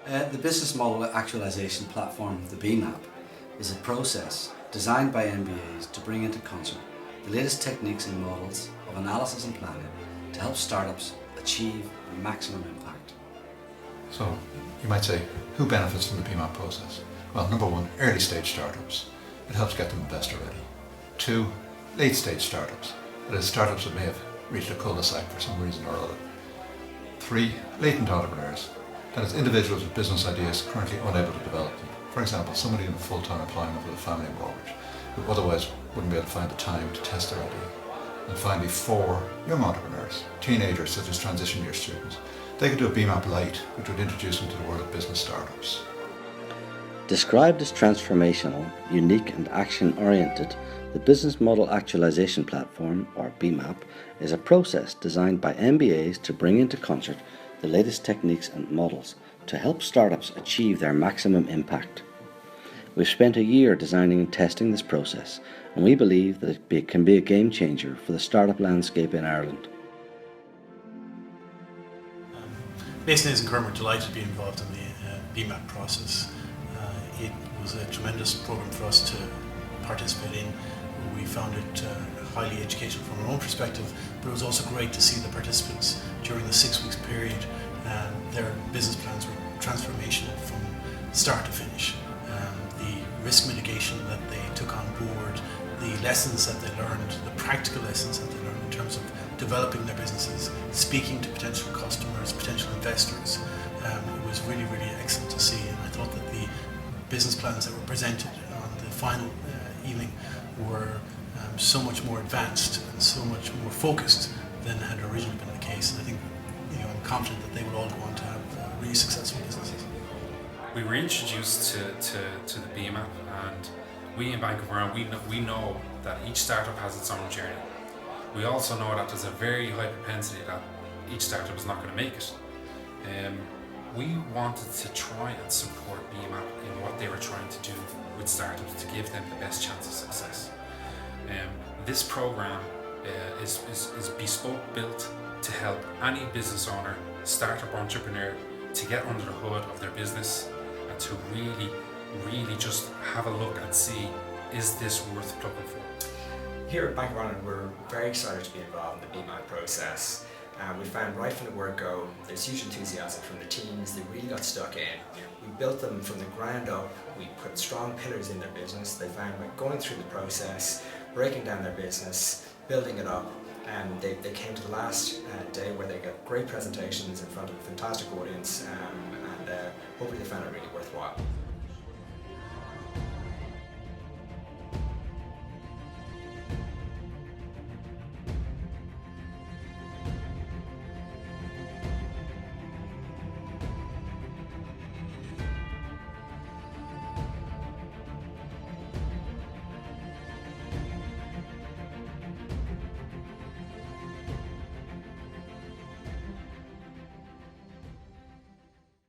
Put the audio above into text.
The Business Model Actualization Platform, the BMAP, is a process designed by MBAs to bring into concert the latest techniques and models of analysis and planning to help startups achieve maximum impact. So, you might say, who benefits from the BMAP process? Well, number one, early stage startups. It helps get them investor ready. 2, late stage startups. That is, startups that may have reached a cul-de-sac for some reason or other. 3, latent entrepreneurs. That is, individuals with business ideas currently unable to develop them. For example, somebody in full-time employment with a family mortgage who otherwise wouldn't be able to find the time to test their idea. And finally, 4, young entrepreneurs, teenagers such as transition year students. They could do a BMAP Lite, which would introduce them to the world of business startups. Described as transformational, unique and action-oriented, the Business Model Actualization Platform, or BMAP, is a process designed by MBAs to bring into concert the latest techniques and models to help startups achieve their maximum impact. We've spent a year designing and testing this process, and we believe that it can be a game changer for the startup landscape in Ireland. Based in Cork, we're delighted to be involved in the BMAP process. It was a tremendous program for us to participate in. We found it highly educational from our own perspective, but it was also great to see the participants during the 6 weeks period. Their business plans were transformational from start to finish. The risk mitigation that they took on board, the lessons that they learned, the practical lessons that they learned in terms of developing their businesses, speaking to potential customers, potential investors. It was really, really excellent to see, and I thought that the business plans that were presented on the final evening were so much more advanced and so much more focused than had originally been the case. And I think I'm confident that they will all go on to have really successful businesses. We were introduced to the BMAP, and we in Bank of Ireland, we know that each startup has its own journey. We also know that there's a very high propensity that each startup is not going to make it. We wanted to try and support BMAP in what they were trying to do with startups to give them the best chance of success. This program is bespoke built to help any business owner, startup entrepreneur to get under the hood of their business and to really just have a look and see, is this worth plugging for? Here at Bank of Ireland, we're very excited to be involved in the BMAP process. We found right from the word go, there's huge enthusiasm from the teams. They really got stuck in. We built them from the ground up. We put strong pillars in their business. They found by going through the process, breaking down their business, building it up, and they came to the last day where they got great presentations in front of a fantastic audience, and hopefully they found it really worthwhile.